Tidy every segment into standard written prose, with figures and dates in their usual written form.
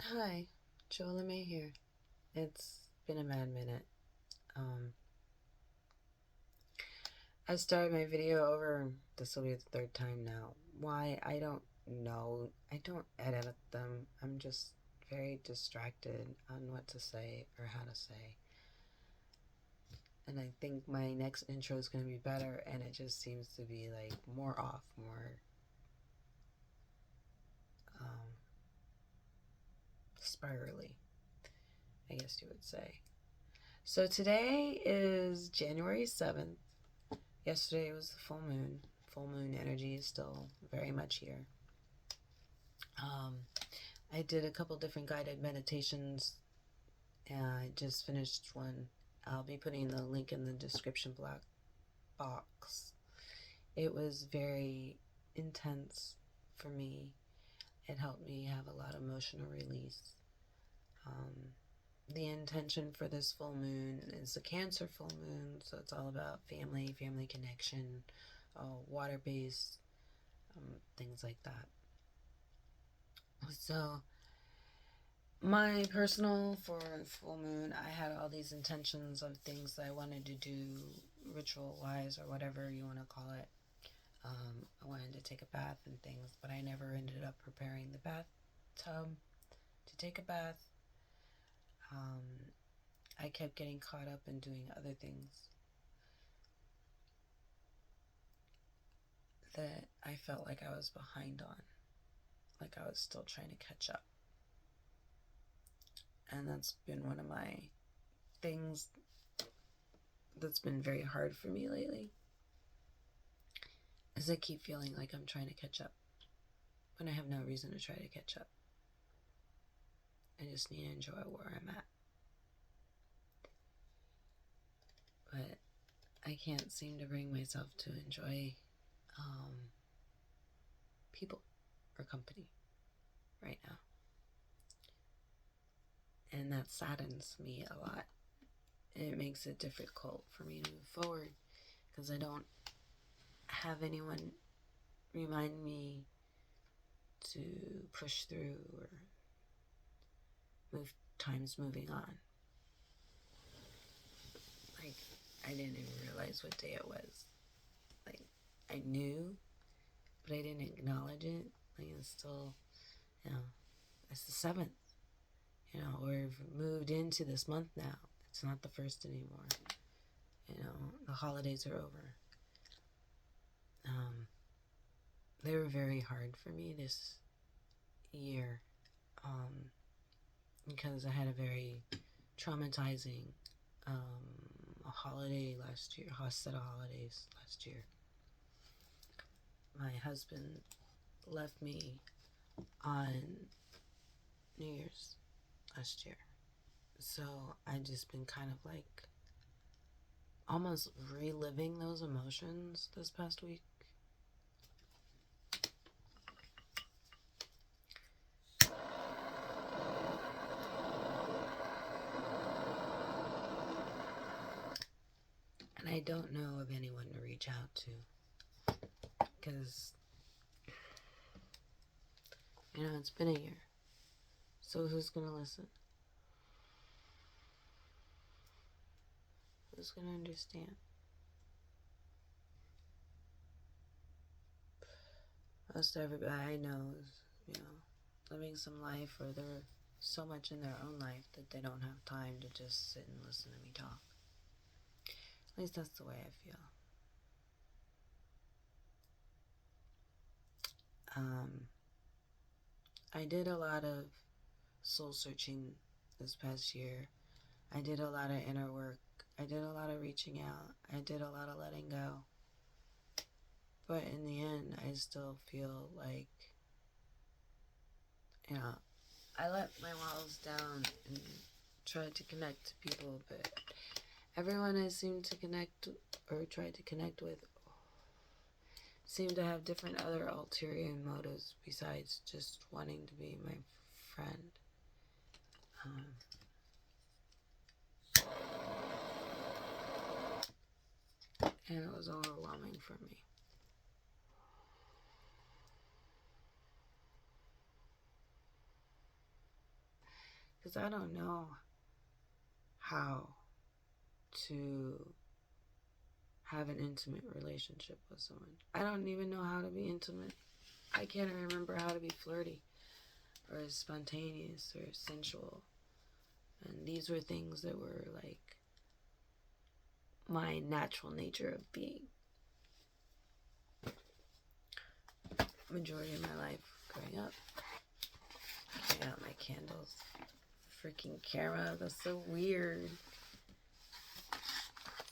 Hi, Joella here. It's been a mad minute. Um, I started my video over. This will be the third time now. Why? I don't know. I don't edit them. I'm just very distracted on what to say or how to say. And I think my next intro is going to be better, and it just seems to be like more off, more um, spirally, I guess you would say. So today is January 7th. Yesterday was the full moon. Full moon energy is still very much here. Um, I did a couple different guided meditations, and I just finished one. I'll be putting the link in the description box. It was very intense for me. It helped me have a lot of emotional release. Um, the intention for this full moon is a Cancer full moon, so it's all about family, family connection, water based, things like that. So, my personal for full moon, I had all these intentions of things that I wanted to do ritual wise or whatever you want to call it. I wanted to take a bath and things, but I never ended up preparing the bathtub to take a bath. I kept getting caught up in doing other things that I felt like I was behind on, like I was still trying to catch up. And that's been one of my things that's been very hard for me lately, is I keep feeling like I'm trying to catch up when I have no reason to try to catch up. I just need to enjoy where I'm at. But I can't seem to bring myself to enjoy people or company right now. And that saddens me a lot. It makes it difficult for me to move forward because I don't have anyone remind me to push through or move times moving on. Like, I didn't even realize what day it was. Like, I knew, but I didn't acknowledge it. Like, it's still, you know, it's the 7th. You know, we've moved into this month now. It's not the 1st anymore. You know, the holidays are over. They were very hard for me this year because I had a very traumatizing holiday last year, set of holidays last year. My husband left me on New Year's last year. So I just been kind of like almost reliving those emotions this past week. And I don't know of anyone to reach out to because, you know, it's been a year. So who's going to listen? Who's going to understand? Most everybody I know is, you know, living some life where they're so much in their own life that they don't have time to just sit and listen to me talk. At least that's the way I feel. I did a lot of soul searching this past year. I did a lot of inner work. I did a lot of reaching out. I did a lot of letting go. But in the end, I still feel like, you know, I let my walls down and tried to connect to people, but everyone I seemed to connect or tried to connect with seemed to have different other ulterior motives besides just wanting to be my friend. And it was overwhelming for me. because I don't know how to have an intimate relationship with someone. I don't even know how to be intimate. I can't remember how to be flirty or spontaneous or sensual. And these were things that were like my natural nature of being. Majority of my life growing up. Get out my candles. Freaking camera, that's so weird.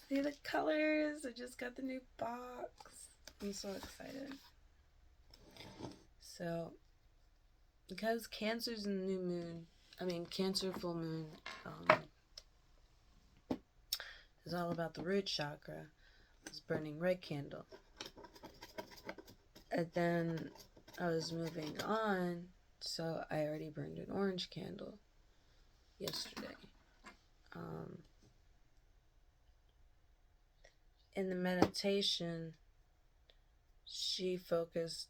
See the colors? I just got the new box. I'm so excited. So, because Cancer's in the new moon, Cancer full moon, is all about the root chakra. I was burning red candle. And then I was moving on, so I already burned an orange candle yesterday. In the meditation, she focused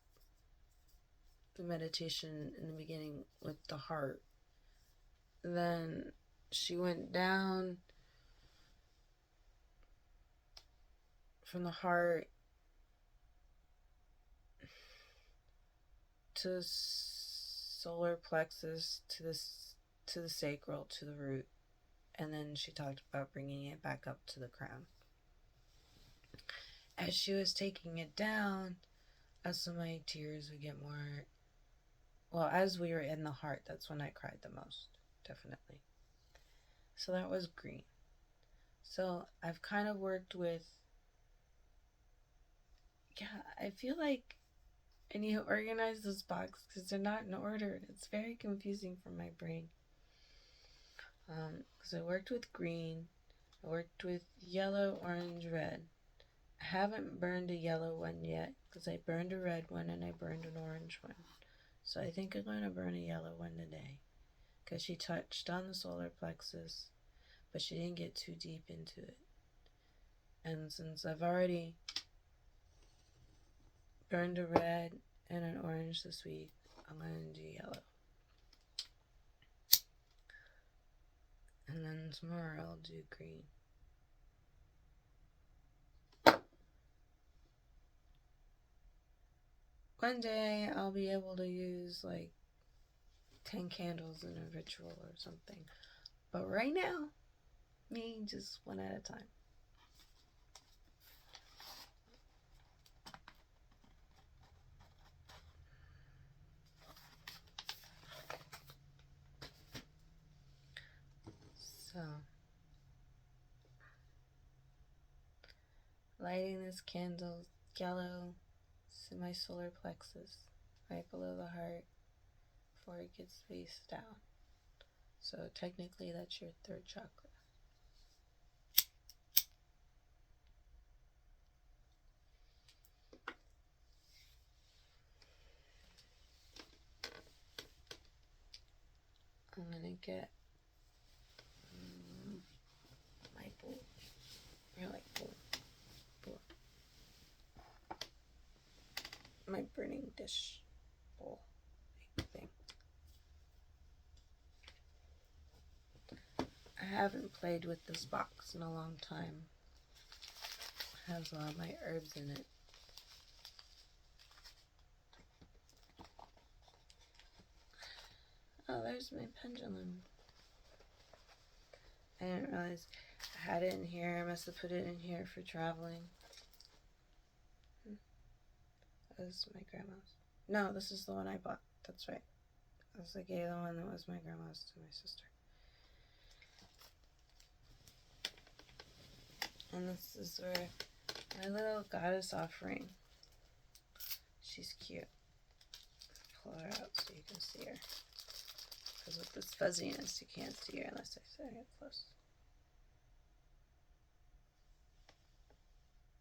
the meditation in the beginning with the heart. Then she went down from the heart to solar plexus, to the sacral, to the root, and then she talked about bringing it back up to the crown. As she was taking it down, as my tears would get more, well, as we were in the heart, that's when I cried the most, definitely. So that was green. So I've kind of worked with, I feel like I need to organize this box because they're not in order. It's very confusing for my brain. Because I worked with green, I worked with yellow, orange, red. I haven't burned a yellow one yet because I burned a red one and I burned an orange one. So I think I'm going to burn a yellow one today because she touched on the solar plexus, but she didn't get too deep into it. And since I've already burned a red and an orange this week, I'm going to do yellow. And then tomorrow I'll do green. One day I'll be able to use like 10 candles in a ritual or something. But right now, me just one at a time. So, lighting this candle yellow to my solar plexus, right below the heart, before it gets face down. So technically that's your third chakra. I'm gonna get my bowl, or like bowl, my burning dish bowl thing. I haven't played with this box in a long time. It has a lot of my herbs in it. Oh, there's my pendulum. I didn't realize I had it in here. I must have put it in here for traveling. This is my grandma's. No, this is the one I bought. That's right. That's like the one that was my grandma's to my sister. And this is where my little goddess offering. She's cute. Pull her out so you can see her. Because with this fuzziness, you can't see her unless I set her close.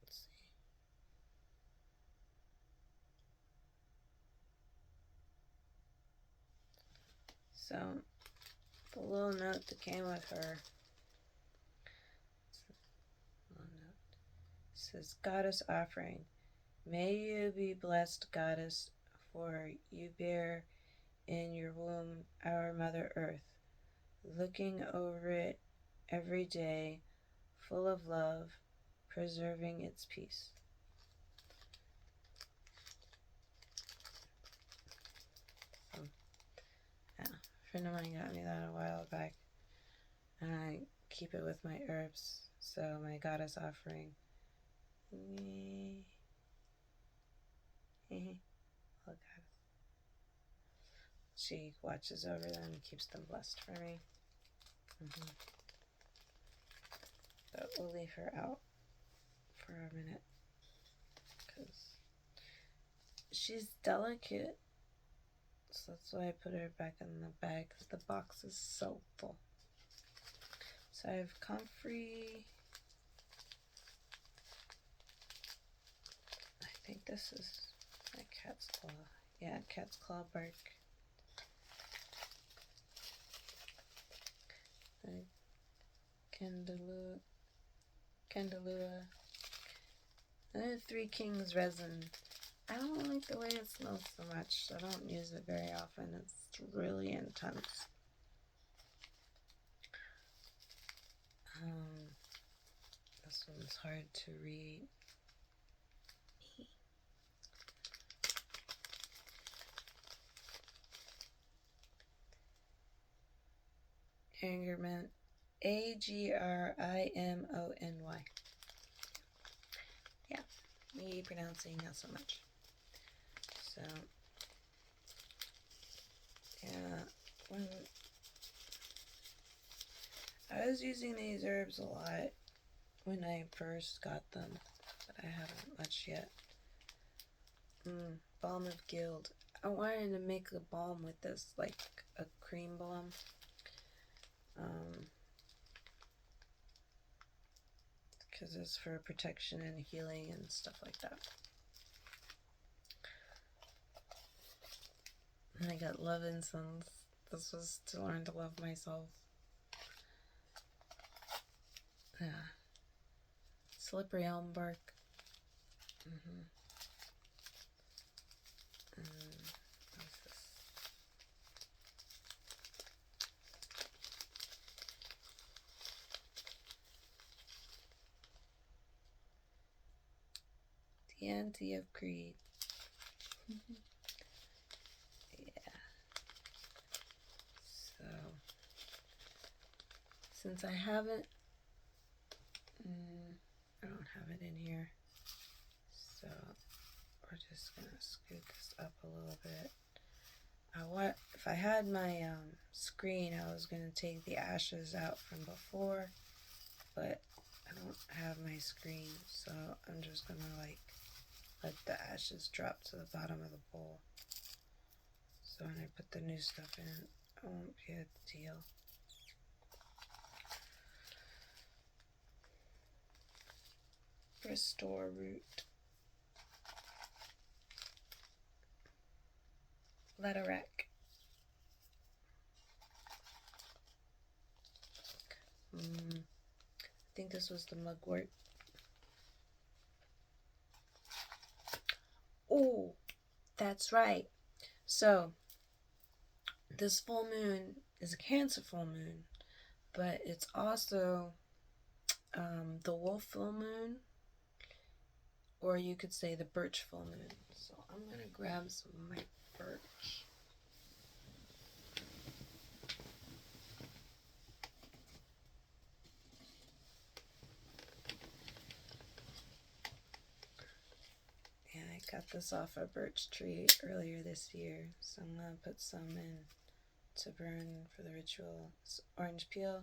Let's see. So, the little note that came with her says, Goddess offering. May you be blessed, Goddess, for you bear in your womb our Mother Earth. looking over it every day, full of love, preserving its peace. Yeah, a friend of mine got me that a while back, and I keep it with my herbs. So my goddess offering. Oh, goddess. She watches over them and keeps them blessed for me. But we'll leave her out for a minute because she's delicate. So that's why I put her back in the bag, because the box is so full. So I have comfrey. I think this is a cat's claw. Yeah, cat's claw bark. The Candelua. And then Three Kings resin. I don't like the way it smells so much. I don't use it very often. It's really intense. This one's hard to read. Agrimony. Agrimony. Yeah, me pronouncing not so much. So, yeah, I was using these herbs a lot when I first got them, but I haven't much yet. Balm of Guild. I wanted to make a balm with this, like a cream balm. Because it's for protection and healing and stuff like that. And I got Love Incense. This was to learn to love myself. Yeah. Slippery elm bark. What's this? The Ante of Greed. Yeah. So, since I haven't, I don't have it in here. So, we're just gonna scoot this up a little bit. If I had my screen, I was gonna take the ashes out from before, but I don't have my screen, so I'm just gonna let the ashes drop to the bottom of the bowl. So when I put the new stuff in, it won't be a deal. Restore root. Letterrack. I think this was the mugwort. Oh, that's right. So, this full moon is a Cancer full moon, but it's also the wolf full moon, or you could say the birch full moon. So I'm going to grab some of my birch. And I got this off a birch tree earlier this year, so I'm going to put some in to burn for the ritual. It's orange peel.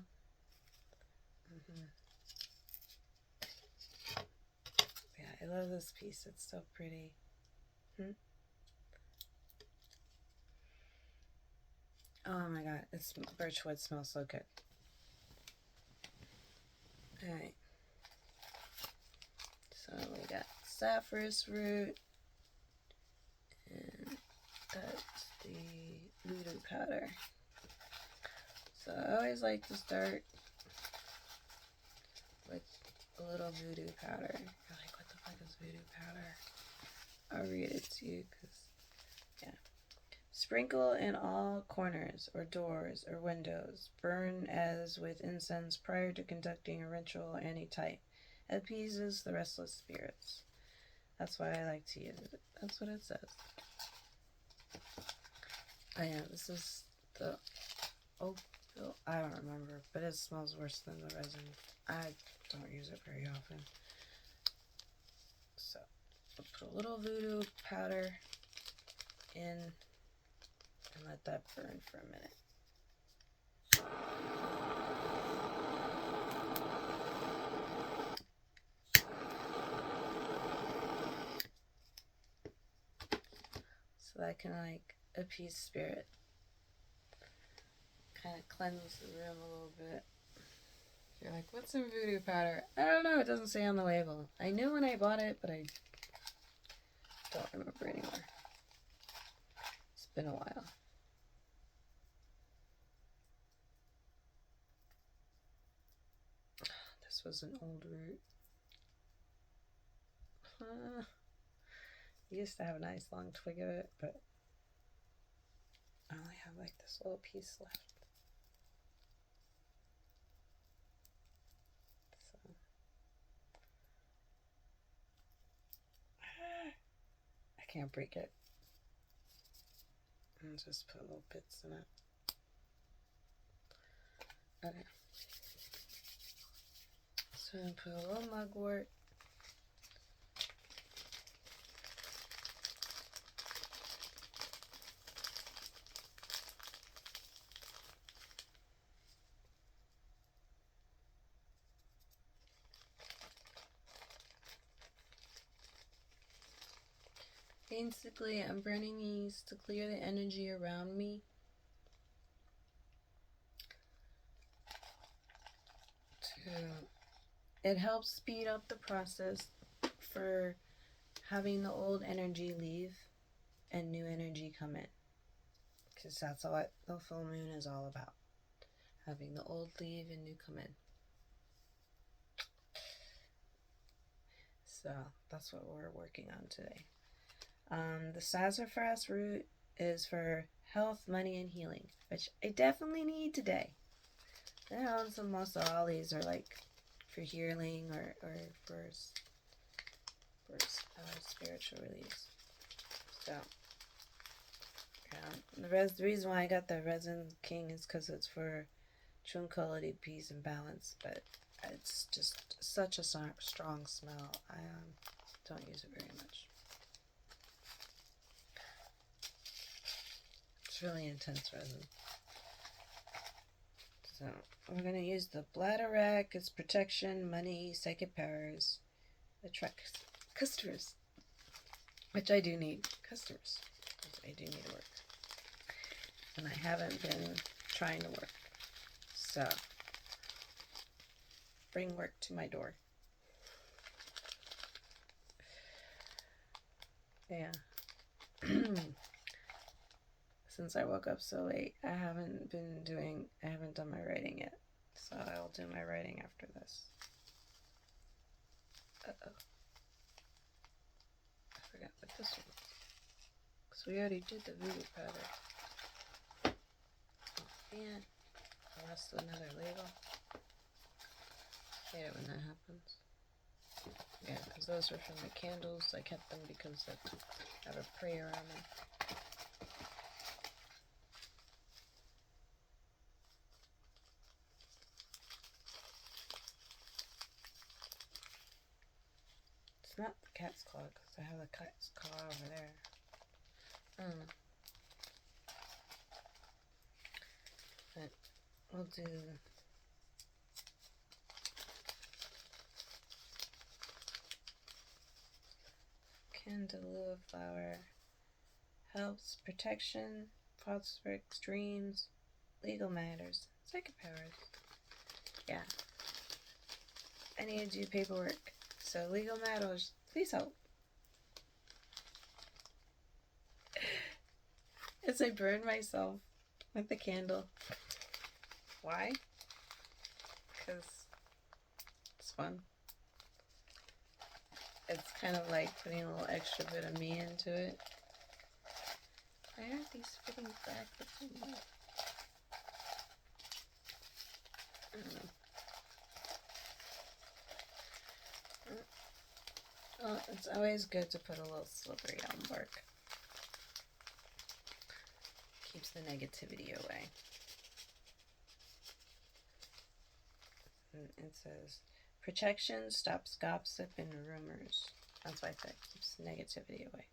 Yeah, I love this piece. It's so pretty. Oh my god, birch wood smells so good. Alright. So we got saffrous root, and that's the voodoo powder. So I always like to start with a little voodoo powder. You're like, what the fuck is voodoo powder? I'll read it to you because, yeah. It's Sprinkle in all corners or doors or windows. Burn as with incense prior to conducting a ritual any type. Appeases the restless spirits. That's why I like to use it. That's what it says. Oh yeah, this is the oak. I don't remember, but it smells worse than the resin. I don't use it very often. So, I'll put a little voodoo powder in and let that burn for a minute. So that can like appease spirit. Kind of cleanse the room a little bit. You're like, what's in voodoo powder? I don't know, it doesn't say on the label. I knew when I bought it, but I don't remember anymore. It's been a while. This was an old root. I used to have a nice long twig of it, but I only have like this little piece left. So I can't break it. I'll just put little bits in it. Okay. So I'm going to put a little mugwort. Basically, I'm burning these to clear the energy around me. It helps speed up the process for having the old energy leave and new energy come in. Because that's what the full moon is all about. Having the old leave and new come in. So that's what we're working on today. The sassafras root is for health, money, and healing, which I definitely need today. You know, most of all these are like for healing or for spiritual release. So, yeah. The reason why I got the Resin King is because it's for tranquility, peace, and balance, but it's just such a strong smell. I don't use it very much. It's really intense resin. So we're going to use the bladderwrack. It's protection, money, psychic powers, attracts customers, which I do need. Customers. I do need to work. And I haven't been trying to work. So bring work to my door. Yeah. Since I woke up so late, I haven't done my writing yet. So I'll do my writing after this. Uh-oh. I forgot what this one was. Because we already did the voodoo powder. Oh, man. I lost another label. I hate it when that happens. Yeah, because those were from the candles. I kept them because I have a prayer on them. It's not the cat's claw because I have the cat's claw over there. But we'll do Candelilla flower. Helps protection, phosphoric dreams, legal matters, psychic powers. Yeah. I need to do paperwork. So legal matters, please help. As I burn myself with the candle. Why? Because it's fun. It's kind of like putting a little extra bit of me into it. Why aren't these fitting back the same way? I don't know. Oh, it's always good to put a little slippery elm bark. Keeps the negativity away. And it says, protection stops gossip and rumors. That's why I said it keeps negativity away.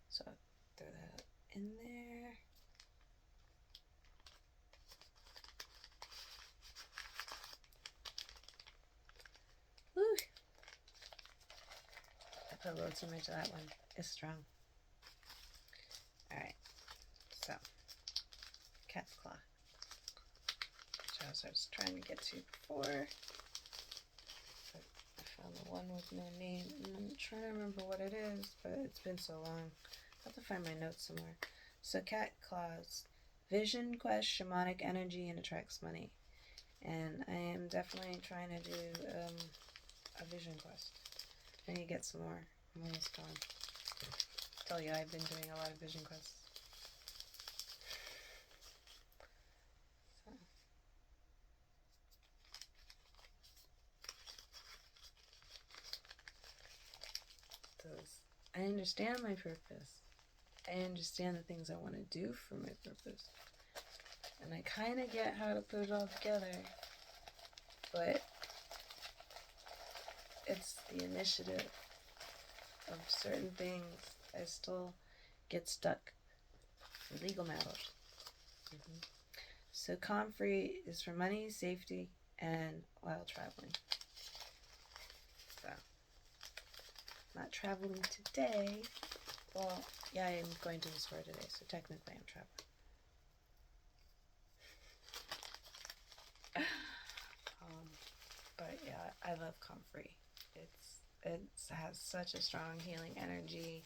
So I'll throw that in there. Woo! I put a little too much of that one. It's strong. Alright. So, cat's claw. Which I was trying to get to before. But I found the one with no name. And I'm trying to remember what it is, but it's been so long. I'll have to find my notes somewhere. So, cat claws. Vision quest, shamanic energy, and attracts money. And I am definitely trying to do a vision quest. I need to get some more. I'm almost done. I tell you, I've been doing a lot of vision quests. So, I understand my purpose. I understand the things I want to do for my purpose. And I kind of get how to put it all together. But it's the initiative of certain things. I still get stuck in legal matters. So Comfrey is for money, safety, and while traveling. So, not traveling today. Well, yeah, I'm going to the store today, so technically I'm traveling. But yeah, I love Comfrey. It has such a strong healing energy.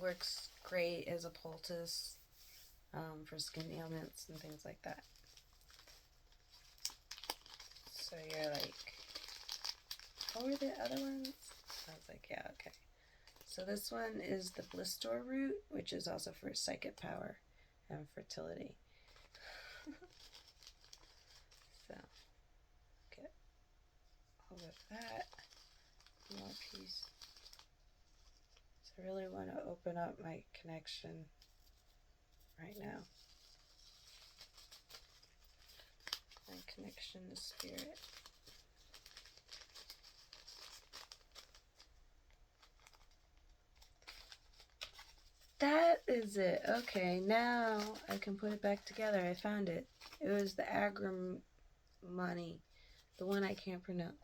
Works great as a poultice for skin ailments and things like that. So you're like, what were the other ones? I was like, yeah, okay. So this one is the Blistor root, which is also for psychic power and fertility. So, get hold of that. More piece. So I really want to open up my connection right now. My connection to spirit. That is it. Okay, now I can put it back together. I found it. It was the agrimony, the one I can't pronounce.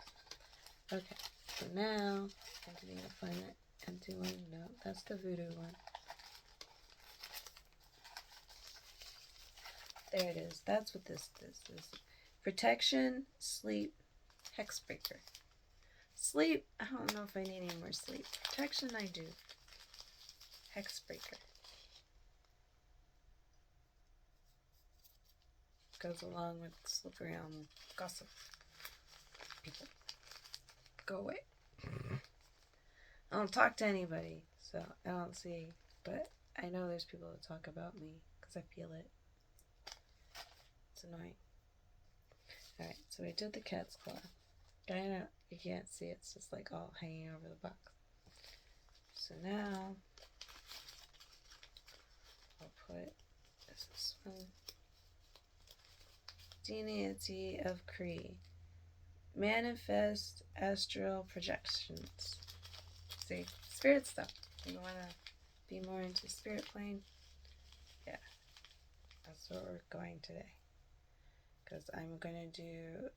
Okay, so now I need to find that empty one. No, that's the voodoo one. There it is. That's what this is. Protection, sleep, hexbreaker. Sleep, I don't know if I need any more sleep. Protection, I do. Hexbreaker. Goes along with slippery elm gossip. People, go away. I don't talk to anybody, so I don't see, but I know there's people that talk about me because I feel it. It's annoying. Alright, so I did the cat's claw. I know you can't see it, it's just like all hanging over the box. So now I'll put this one. Deity of Cree. Manifest astral projections. See, spirit stuff. You want to be more into spirit plane? Yeah, that's what we're going today. Because I'm going to do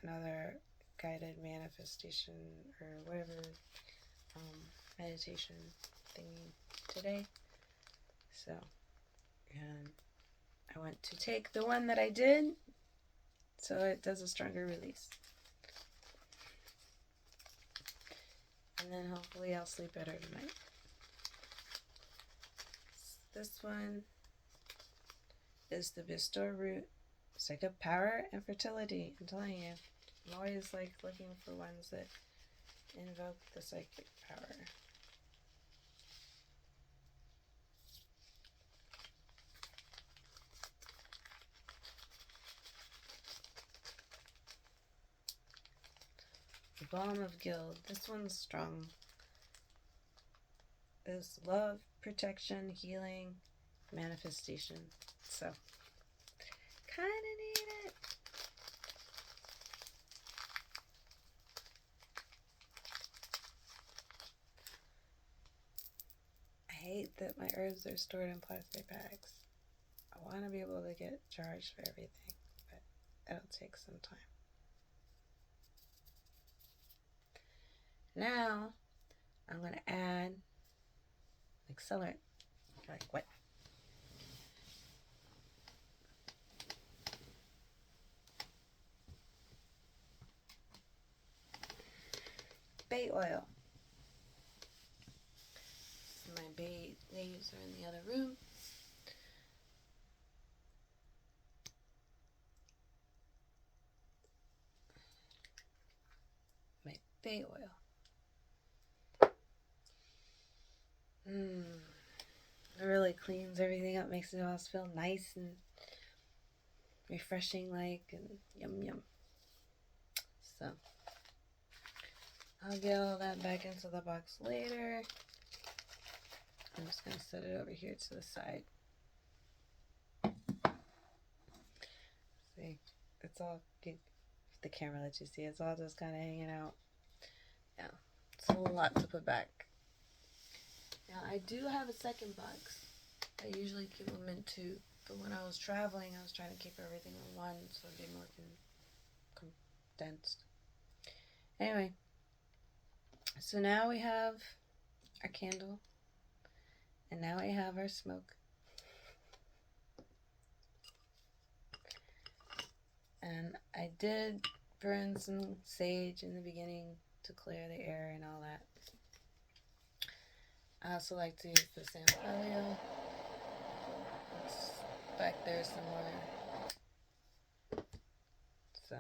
another guided manifestation or whatever meditation thingy today. So, and I want to take the one that I did so it does a stronger release. And then hopefully I'll sleep better tonight. This one is the Bistor root. Psychic power and fertility. I'm telling you, I'm always like looking for ones that invoke the psychic power. Balm of Guild. This one's strong. Is love, protection, healing, manifestation. So, kind of need it. I hate that my herbs are stored in plastic bags. I want to be able to get charged for everything, but it'll take some time. Now, I'm going to add accelerant. Like what? Bay oil. My bay leaves are in the other room. My bay oil. It really cleans everything up, makes it all feel nice and refreshing, like, and yum yum. So I'll get all that back into the box later. I'm just gonna set it over here to the side. See, it's all good. The camera lets you see, it's all just kind of hanging out. Yeah, it's a lot to put back. Now I do have a second box. I usually keep them in two, but when I was traveling, I was trying to keep everything in one so it'd be more condensed. Anyway, so now we have our candle, and now we have our smoke. And I did burn some sage in the beginning to clear the air and all that. I also like to use the samphire. It's back there somewhere. So.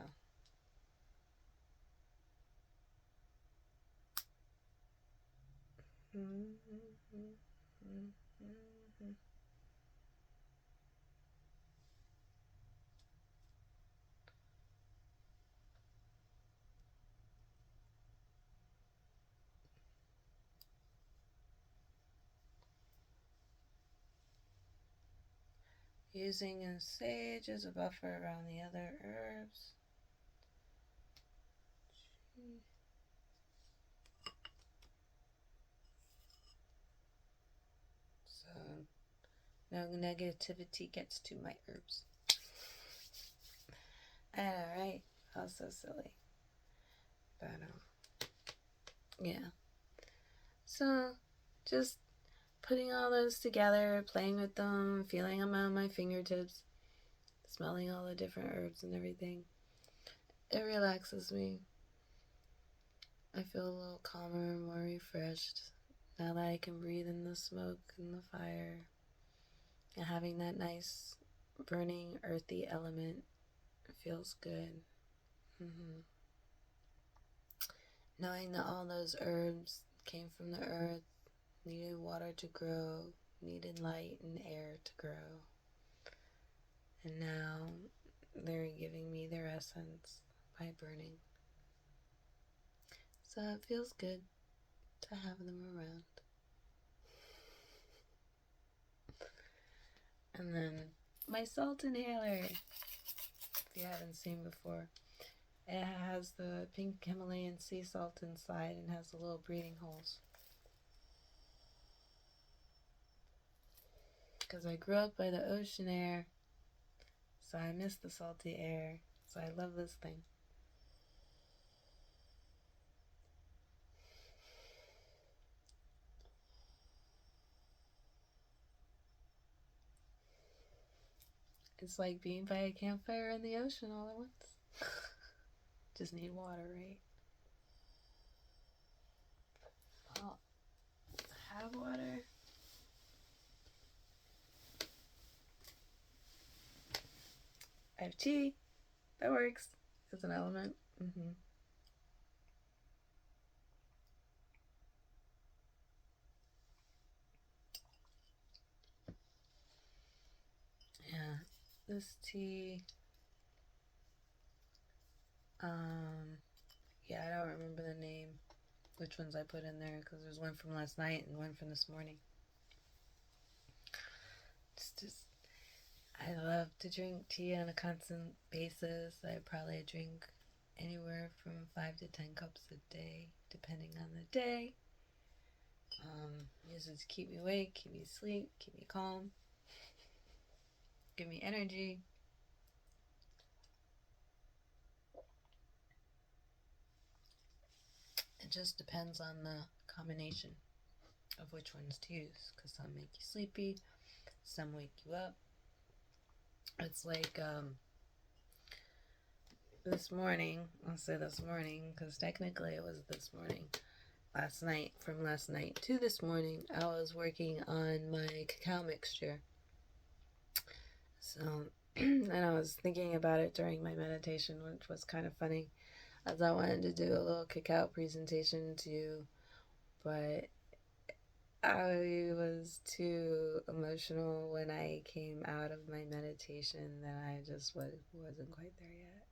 Using a sage as a buffer around the other herbs. So no negativity gets to my herbs. I know, right? I was so silly. But yeah. So just putting all those together, playing with them, feeling them on my fingertips, smelling all the different herbs and everything. It relaxes me. I feel a little calmer, more refreshed now that I can breathe in the smoke and the fire. And having that nice burning earthy element feels good. Knowing that all those herbs came from the earth, needed water to grow, needed light and air to grow. And now they're giving me their essence by burning. So it feels good to have them around. And then my salt inhaler, if you haven't seen before, it has the pink Himalayan sea salt inside and has the little breathing holes. Because I grew up by the ocean air, so I miss the salty air. So I love this thing. It's like being by a campfire in the ocean all at once. Just need water, right? Well, have water. I have tea. That works. It's an element. Yeah, this tea. Yeah, I don't remember the name, which ones I put in there, because there's one from last night and one from this morning. It's just, I love to drink tea on a constant basis. I probably drink anywhere from 5 to 10 cups a day, depending on the day. Usually to keep me awake, keep me asleep, keep me calm, give me energy. It just depends on the combination of which ones to use, because some make you sleepy, some wake you up. It's like this morning, I'll say this morning, because technically it was this morning. Last night, from last night to this morning, I was working on my cacao mixture. So, and I was thinking about it during my meditation, which was kind of funny, as I wanted to do a little cacao presentation too, but I was too emotional when I came out of my meditation that I just wasn't quite there yet.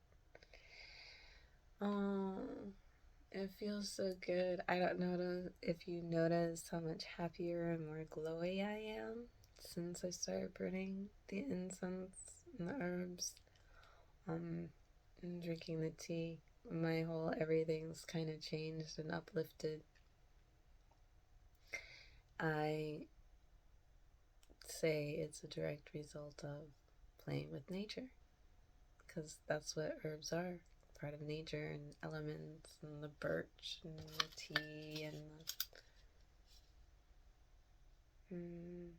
Oh, it feels so good. I don't know if you noticed how much happier and more glowy I am since I started burning the incense and the herbs, and drinking the tea. My whole everything's kind of changed and uplifted. I say it's a direct result of playing with nature, because that's what herbs are, part of nature, and elements, and the birch and the tea and the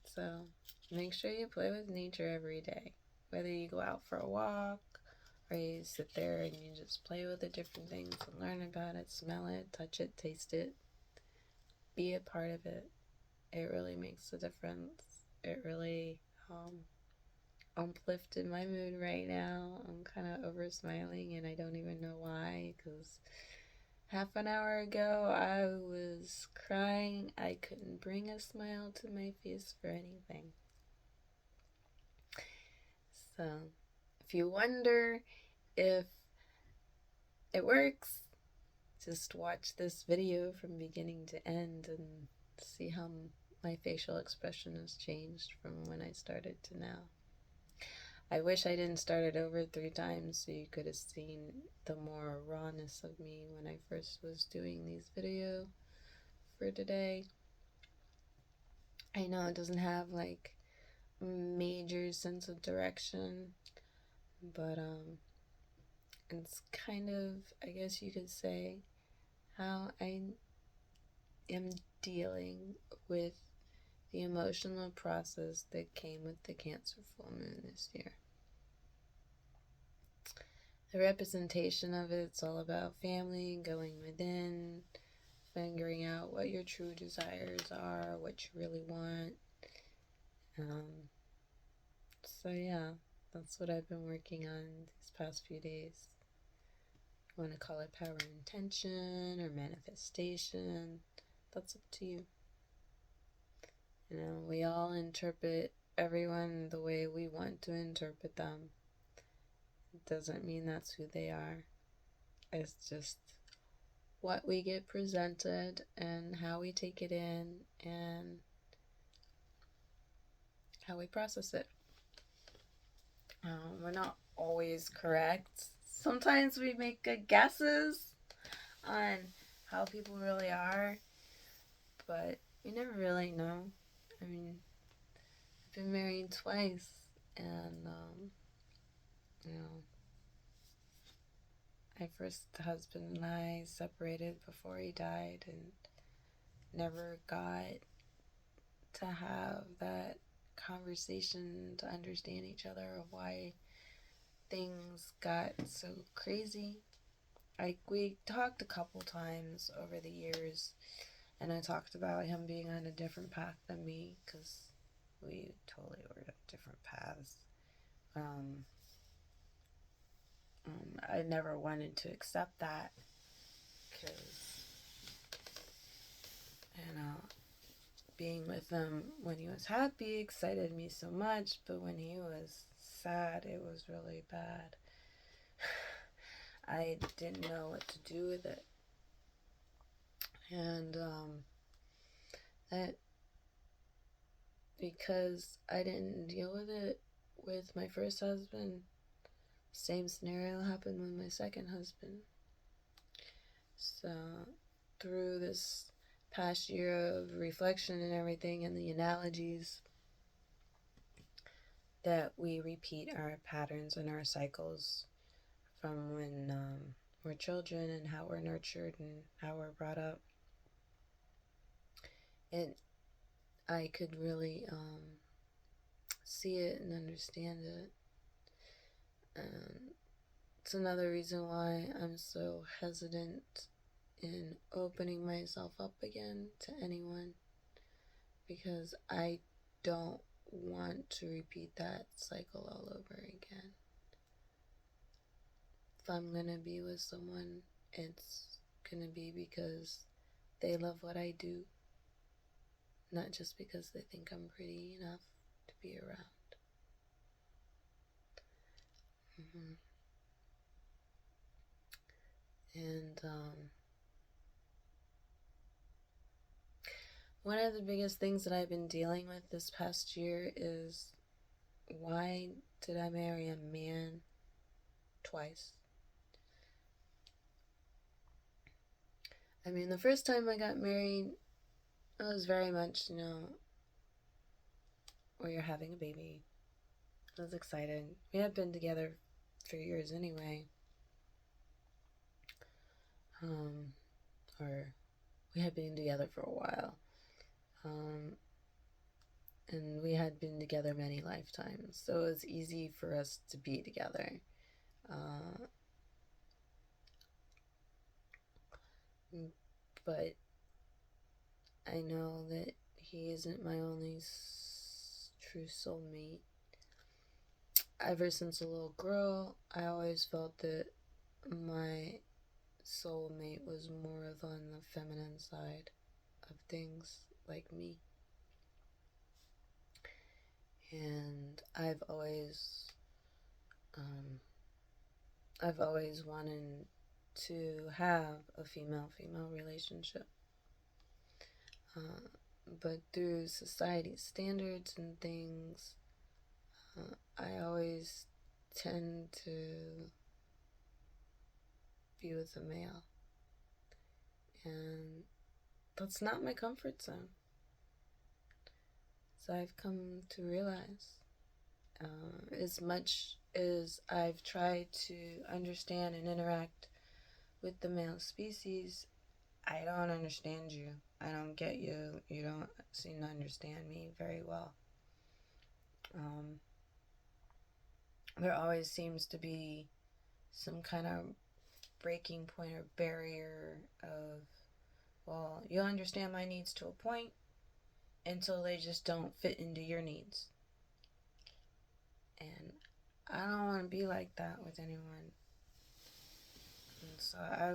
so make sure you play with nature every day, whether you go out for a walk or you sit there and you just play with the different things and learn about it, smell it, touch it, taste it, be a part of it. It really makes a difference. It really uplifted my mood right now. I'm kind of over smiling and I don't even know why, because half an hour ago I was crying. I couldn't bring a smile to my face for anything. So if you wonder if it works, just watch this video from beginning to end and see how my facial expression has changed from when I started to now. I wish I didn't start it over 3 times so you could have seen the more rawness of me when I first was doing these videos for today. I know it doesn't have like major sense of direction, but it's kind of, I guess you could say, how I am dealing with the emotional process that came with the Cancer full moon this year. The representation of it's all about family, going within, figuring out what your true desires are, what you really want. So yeah, that's what I've been working on these past few days. You want to call it power intention or manifestation, that's up to you. You know, we all interpret everyone the way we want to interpret them. It doesn't mean that's who they are. It's just what we get presented and how we take it in and how we process it. We're not always correct. Sometimes we make good guesses on how people really are, but we never really know. I mean, I've been married twice, and you know, my first husband and I separated before he died, and never got to have that conversation to understand each other of why things got so crazy. We talked a couple times over the years, and I talked about him being on a different path than me, because we totally were on different paths. I never wanted to accept that, because, you know, being with him when he was happy excited me so much, but when he was sad, it was really bad. I didn't know what to do with it. And that because I didn't deal with it with my first husband, same scenario happened with my second husband. So through this past year of reflection and everything and the analogies that we repeat our patterns and our cycles from when we're children and how we're nurtured and how we're brought up. And I could really see it and understand it. And it's another reason why I'm so hesitant in opening myself up again to anyone, because I don't want to repeat that cycle all over again. If I'm gonna be with someone, it's gonna be because they love what I do, not just because they think I'm pretty enough to be around. Mm-hmm. And one of the biggest things that I've been dealing with this past year is, why did I marry a man twice? I mean, the first time I got married, I was very much, where you're having a baby. I was excited. We had been together for years anyway. Or we had been together for a while. And we had been together many lifetimes, so it was easy for us to be together. But I know that he isn't my only true soulmate. Ever since a little girl, I always felt that my soulmate was more of on the feminine side of things, like me. And I've always wanted to have a female-female relationship. But through society's standards and things, I always tend to be with a male. And that's not my comfort zone. So I've come to realize, as much as I've tried to understand and interact with the male species, I don't understand you. I don't get you. You don't seem to understand me very well. There always seems to be some kind of breaking point or barrier of, well, you'll understand my needs to a point until they just don't fit into your needs. And I don't want to be like that with anyone. And so I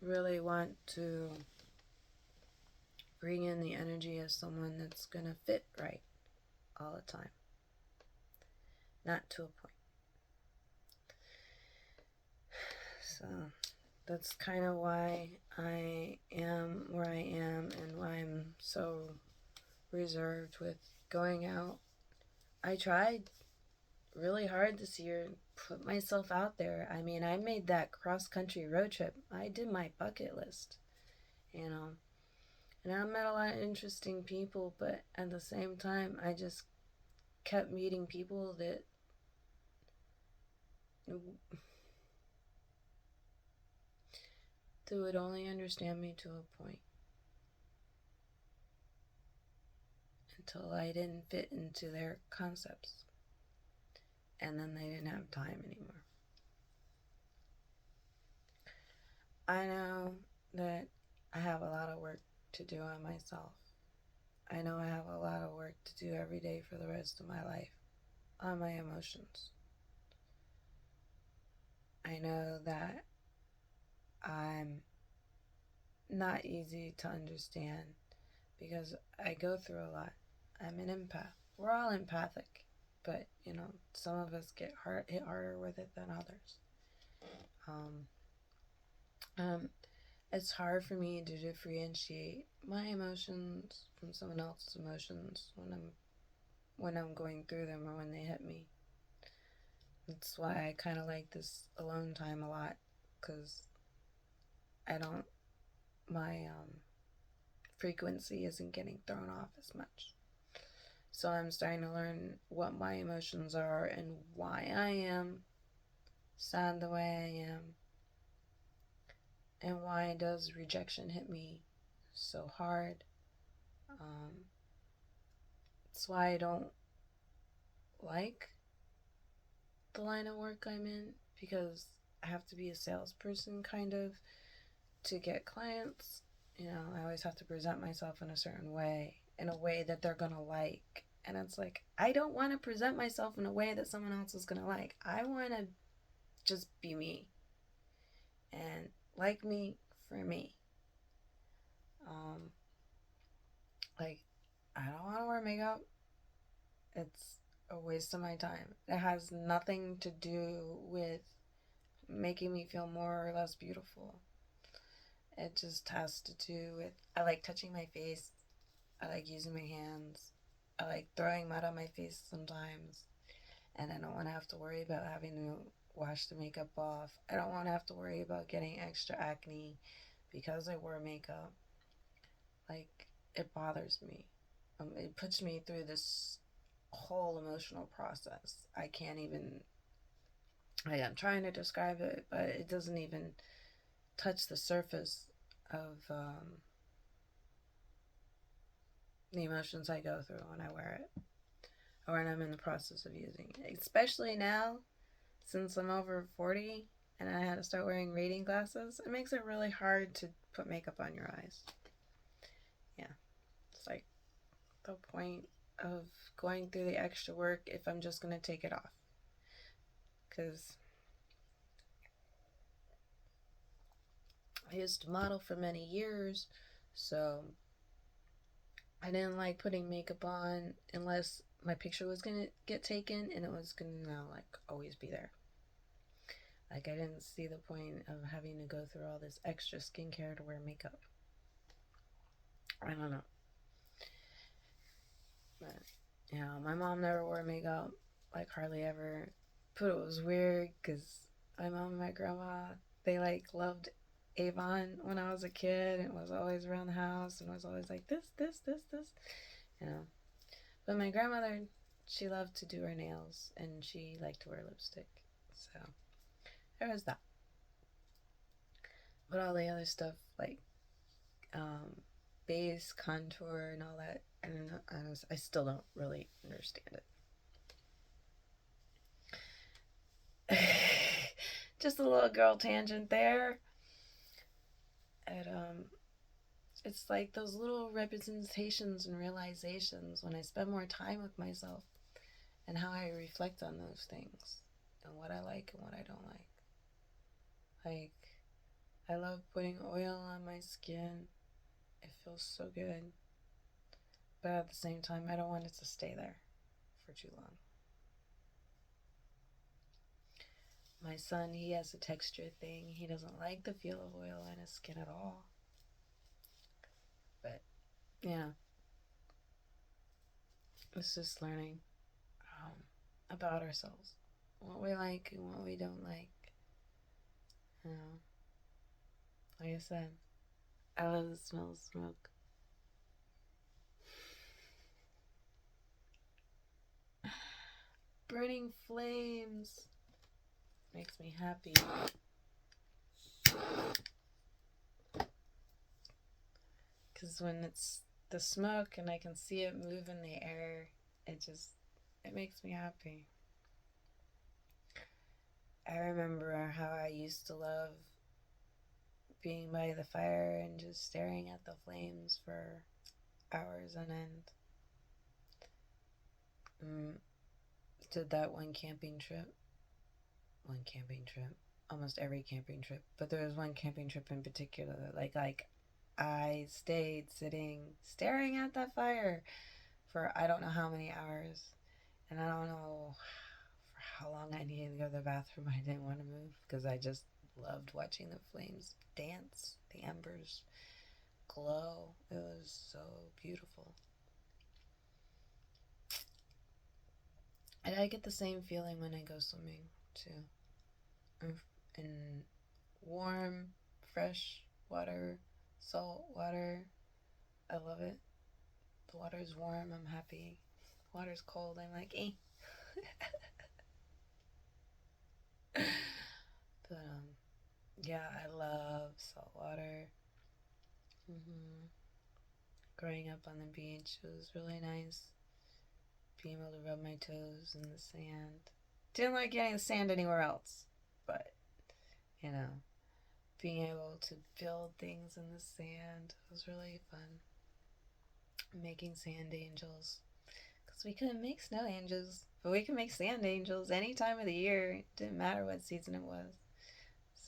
really want to bring in the energy of someone that's going to fit right all the time. Not to a point. So that's kind of why I am where I am and why I'm so reserved with going out. I tried really hard this year, put myself out there. I mean, I made that cross-country road trip. I did my bucket list, and I met a lot of interesting people, but at the same time, I just kept meeting people that would only understand me to a point, until I didn't fit into their concepts, and then they didn't have time anymore. I know that I have a lot of work to do on myself. I know I have a lot of work to do every day for the rest of my life on my emotions. I know that I'm not easy to understand because I go through a lot. I'm an empath. We're all empathic, but some of us get hit harder with it than others. Um, um, it's hard for me to differentiate my emotions from someone else's emotions when I'm going through them or when they hit me. That's why I kind of like this alone time a lot, because I don't my frequency isn't getting thrown off as much. So I'm starting to learn what my emotions are and why I am sad the way I am, and why does rejection hit me so hard. Um, that's why I don't like the line of work I'm in, because I have to be a salesperson kind of to get clients. You know, I always have to present myself in a certain way, in a way that they're gonna like. And it's like, I don't want to present myself in a way that someone else is gonna like. I want to just be me and like me for me. Um, like, I don't want to wear makeup. It's a waste of my time. It has nothing to do with making me feel more or less beautiful. It just has to do with, I like touching my face. I like using my hands. I like throwing mud on my face sometimes. And I don't want to have to worry about having to wash the makeup off. I don't want to have to worry about getting extra acne because I wear makeup. Like, it bothers me. It puts me through this whole emotional process. I can't even, I'm trying to describe it, but it doesn't even touch the surface of the emotions I go through when I wear it or when I'm in the process of using it. Especially now, since I'm over 40 and I had to start wearing reading glasses, it makes it really hard to put makeup on your eyes. Yeah, it's like the point of going through the extra work if I'm just going to take it off. Because I used to model for many years, so I didn't like putting makeup on unless my picture was going to get taken and it was going to now like always be there. Like, I didn't see the point of having to go through all this extra skincare to wear makeup. I don't know. But yeah, my mom never wore makeup, like hardly ever. But it was weird because my mom and my grandma, they like loved Avon when I was a kid and was always around the house and was always like this, you know. But my grandmother, she loved to do her nails and she liked to wear lipstick. So there was that. But all the other stuff, like um, base, contour, and all that, I don't know. I still don't really understand it. Just a little girl tangent there. And it's like those little representations and realizations when I spend more time with myself and how I reflect on those things and what I like and what I don't like. Like, I love putting oil on my skin. It feels so good. But at the same time, I don't want it to stay there for too long. My son, he has a texture thing. He doesn't like the feel of oil on his skin at all. But, yeah, it's just learning um, about ourselves. What we like and what we don't like. You know, like I said, I love the smell of smoke. Burning flames makes me happy. Because when it's the smoke and I can see it move in the air, it makes me happy. I remember how I used to love being by the fire and just staring at the flames for hours on end. Mm, did that one camping trip, almost every camping trip, but there was one camping trip in particular that like I stayed sitting staring at that fire for I don't know how many hours, and I don't know for how long I needed to go to the bathroom. I didn't want to move because I just loved watching the flames dance, the embers glow. It was so beautiful. And I get the same feeling when I go swimming too. In warm, fresh water, salt water. I love it. The water's warm, I'm happy. The water's cold, I'm like, eh. But yeah, I love salt water. Growing up on the beach, it was really nice being able to rub my toes in the sand. Didn't like getting the sand anywhere else, but you know, being able to build things in the sand was really fun. Making sand angels, because we couldn't make snow angels, but we can make sand angels any time of the year. It didn't matter what season it was.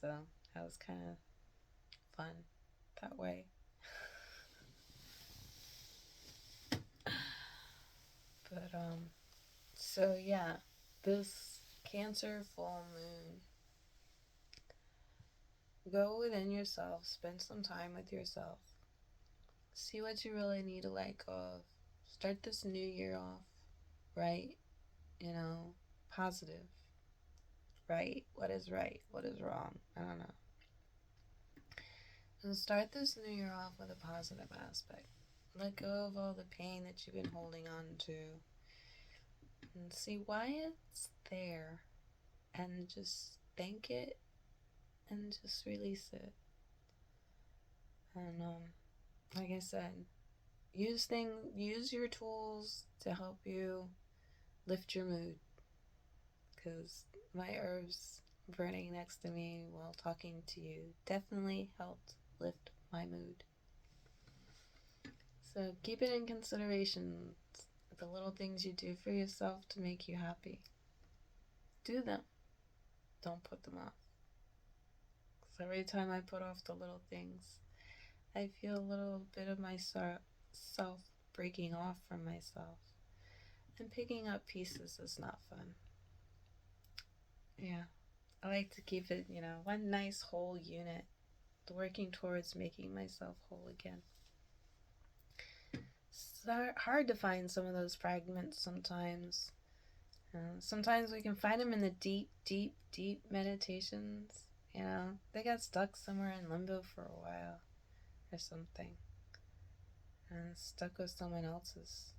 So that was kind of fun that way. But so yeah, this Cancer full moon, go within yourself, spend some time with yourself, see what you really need to let go of. Start this new year off right, you know, positive. Right, what is right, what is wrong, I don't know. And start this new year off with a positive aspect. Let go of all the pain that you've been holding on to and see why it's there, and just thank it and just release it. And like I said, use your tools to help you lift your mood, because my herbs burning next to me while talking to you definitely helped lift my mood. So keep it in consideration, the little things you do for yourself to make you happy. Do them. Don't put them off. Because every time I put off the little things, I feel a little bit of myself breaking off from myself. And picking up pieces is not fun. Yeah. I like to keep it, one nice whole unit, working towards making myself whole again. It's hard to find some of those fragments sometimes. Sometimes we can find them in the deep, deep, deep meditations. They got stuck somewhere in limbo for a while or something. And stuck with someone else's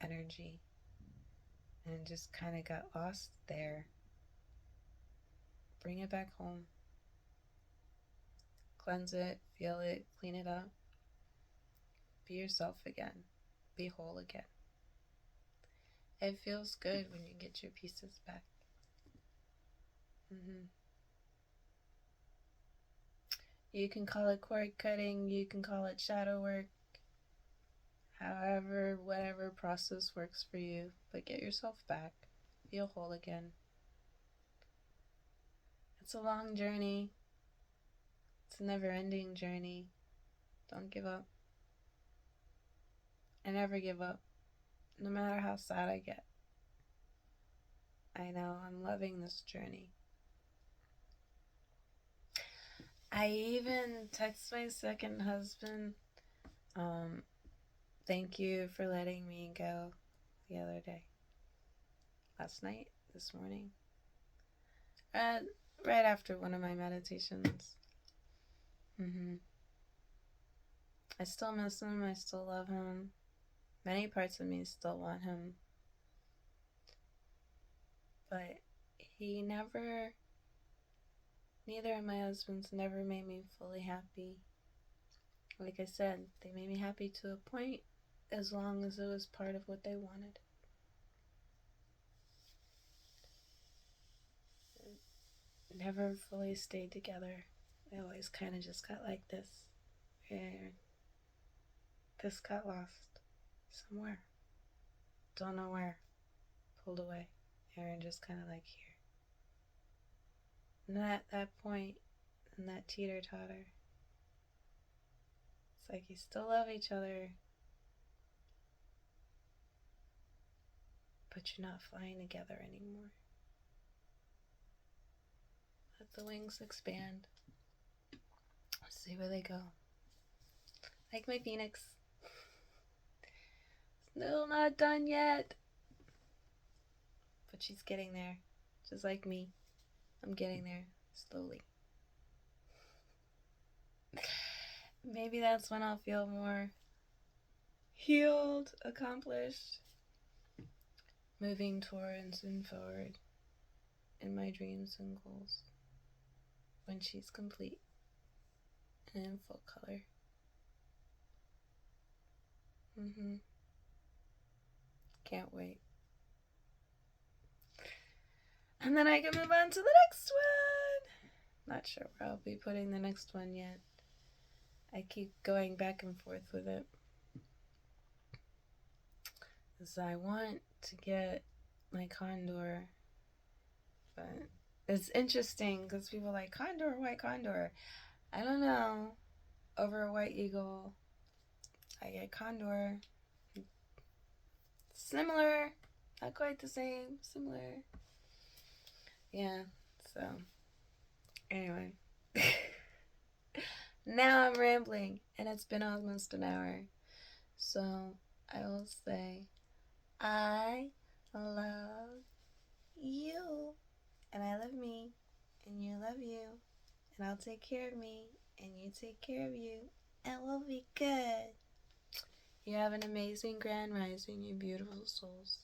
energy. And just kind of got lost there. Bring it back home. Cleanse it, feel it, clean it up. Be yourself again. Be whole again. It feels good when you get your pieces back. You can call it cord cutting, you can call it shadow work, however, whatever process works for you, but get yourself back. Feel whole again. It's a long journey. It's a never-ending journey. Don't give up. I never give up, no matter how sad I get. I know I'm loving this journey. I even text my second husband, thank you for letting me go the other day. Last night, this morning. Right after one of my meditations. I still miss him. I still love him. Many parts of me still want him. But neither of my husbands never made me fully happy. Like I said, they made me happy to a point, as long as it was part of what they wanted. Never fully stayed together. They always kind of just got like this. And this got lost somewhere. Don't know where. Pulled away. Aaron just kind of like here. And at that point, in that teeter-totter, it's like you still love each other, but you're not flying together anymore. the wings expand. See where they go. Like my phoenix. Still not done yet. But she's getting there. Just like me. I'm getting there slowly. Maybe that's when I'll feel more healed, accomplished, moving towards and forward in my dreams and goals. When she's complete and in full color. Can't wait. And then I can move on to the next one. Not sure where I'll be putting the next one yet. I keep going back and forth with it. Because I want to get my condor. But it's interesting because people are like, condor, white condor. I don't know. Over a white eagle. I get condor. Similar. Not quite the same. Similar. Yeah. So, anyway. Now I'm rambling. And it's been almost an hour. So, I will say, I love you. And I love me. And you love you. And I'll take care of me. And you take care of you. And we'll be good. You have an amazing grand rising, you beautiful souls.